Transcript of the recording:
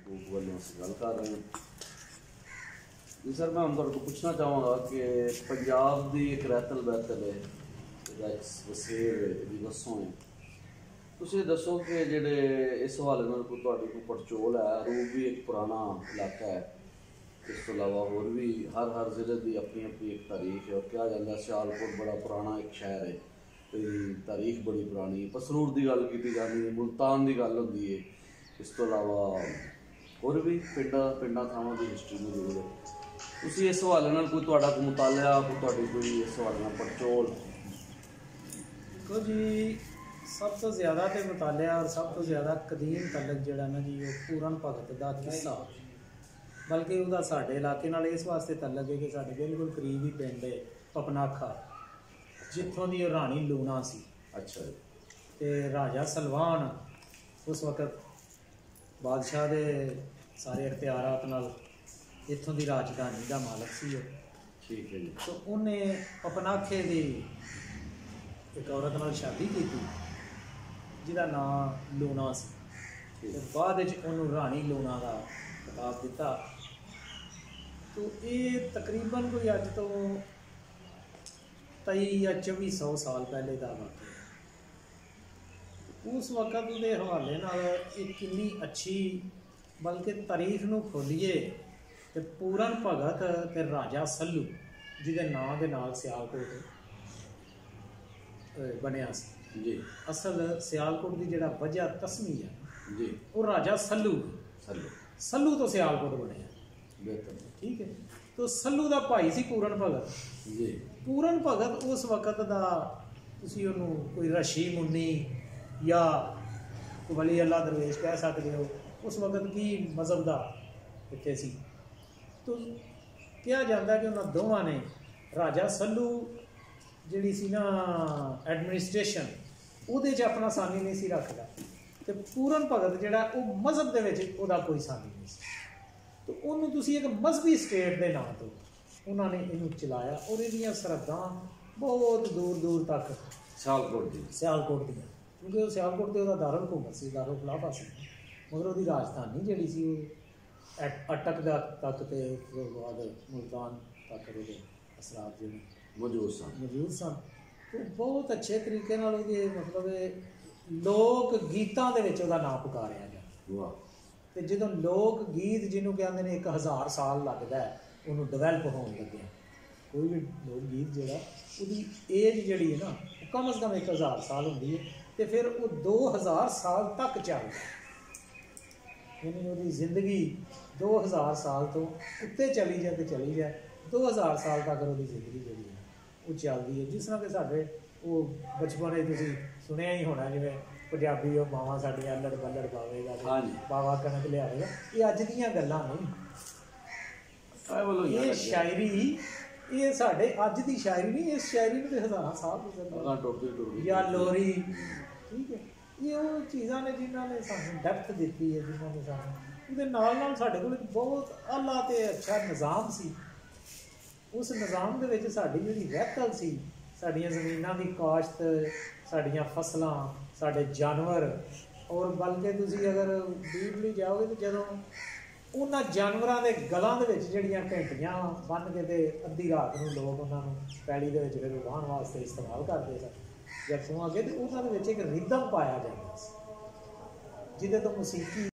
महबूब वालों से गल कर रहे हैं जी। सर मैं हम तुहाडे को पूछना चाहांगा कि पंजाब की एक रैतल बैतल है, वसेर है, दसों है, तुसीं दसो कि जेडे इस हवाले नाल कोई तुहाडी कोई पड़चोल है। रूप भी एक पुराना इलाका है, इस तो अलावा होर भी हर जिले की अपनी अपनी एक तारीख है। और कहा जाता है सियालकोट बड़ा पुराना एक शहर है, तो तारीख बड़ी पुरानी है। पसरूर की गल की जाती है, मुल्तान की गल होंदी है, इस तो अलावा होर भी पिंडा थावां की हिस्टरी मौजूद है। तुसीं इस हवाले नाल कोई तुहाडा कोई मुतालिया, कोई तुहाडी कोई इस हवाले नाल पड़चोल? देखो जी, सब तो ज़्यादा तो मुतालिया और सब तो ज़्यादा कदीम तलक जोड़ा ना जी, वो पूरन भगत का किस्सा, बल्कि वह साढ़े इलाके नाल इस वास्ते तलक है कि साढ़े बिल्कुल करीब ही पिंड है पपनाखा, जिथों की राणी लूना सी। अच्छा। ते राजा सलवान उस वक्त बादशाह के सारे अख्तियारात नाल इत्थों की राजधानी का मालक सी। ठीक है जी। तो उन्हें पपनाखे की एक औरत नाल शादी की जिहदा नाम लूना सी, ते बाद उन्होंने राणी लूना का खिताब दिता। तो ये तकरीबन कोई अज तो 23 या 2400 साल पहले का वाक़या है। उस वक़्त के हवाले नाल एक कितनी अच्छी, बल्कि तारीख नूं खोलीए तो पूरन भगत ते राजा सल्लू जिहदे नाम के नाल सियालकोट बनया सी जी। असल सियालकोट की जिहड़ा वजह तस्मी है जी, वो राजा सल्लू सल्लू तो सियालकोट बनया। बेहतर। ठीक है। तो सल्लू का भाई सी पूरन भगत जी। पूरन भगत उस वक़्त का तुसीं उहनूं कोई रशी मुन्नी या वली अल्लाह दरवेश कह सकते हो, उस वक़्त की मज़हब का इत्थे सी। तो कहा जाता है कि उन्होंने दोवां ने राजा सल्लू जिहड़ी सी ना एडमिनिस्ट्रेशन उहदे च अपना सानी नहीं सी रखदा, ते पूरन भगत जिहड़ा वो मज़हब दे विच उहदा कोई सानी नहीं सी। तो उन्होंने तुसीं एक मजहबी स्टेट के नाम तो उन्होंने इनू चलाया और इहदियां सरहदां बहुत दूर दूर तक सियालकोट दी, क्योंकि वो सियालकोट तो दारुल हुकूमत सी, दारुल खिलाफा सी, मगर वो राजधानी जिहड़ी सी अटक तक ते बाद मुल्तान तक वो असरात जिहड़े मौजूद सन। तो बहुत अच्छे तरीके नाल मतलब लोक गीतां दे विच उहदा नाम पुकारिया गया। तो जो लोक गीत जिन्हों कहते हैं 1000 साल लगता है उन्होंने डिवेलप होने लगे, कोई भी लोक गीत जोड़ा उसकी एज जी है ना कम अज़ कम 1000 साल होंगी है, तो फिर वो 2000 साल तक चलता है, यानी वो जिंदगी 2000 साल तो उत्ते चली जाए 2000 साल तक वो जिंदगी जी है वो चलती है। जिस तरह के साढ़े वो बचपन तुम सुनिया ही होना, जिमें पंजाबी वो मावां साडियां लड़ बल्लड़ पावेगा, बाबा कणक लियावेगा, ये अज दियां गल्लां नहीं, ये शायरी ये साढ़े अज की शायरी नहीं, इस शायरी में तो 1000 साल गुजर या लोरी। ठीक है, ये वो चीज़ां ने जिन्होंने सानू डेप्थ दी है, जिन्होंने सानू साढ़े कोल बहुत आला ते अच्छा निज़ाम सी। उस निज़ाम दे विच साडी जिहड़ी रहतल सी, साडियां ज़मीनां दी काश्त, साडियां फसलां, साडे जानवर, और बल्कि तुसीं अगर डीपली जाओगे तो जदों उन्हां जानवरां दे गलां दे विच जिहड़ियां घंटियां बन के ते अद्धी रात नूं लोग उन्हां नूं पैली दे विच फिर वाहण वास्ते इस्तेमाल करदे सन, जब सूँ अगे तो उन्हां दे विच एक रिदम पाया जांदा सी जिहदे तो मौसीकी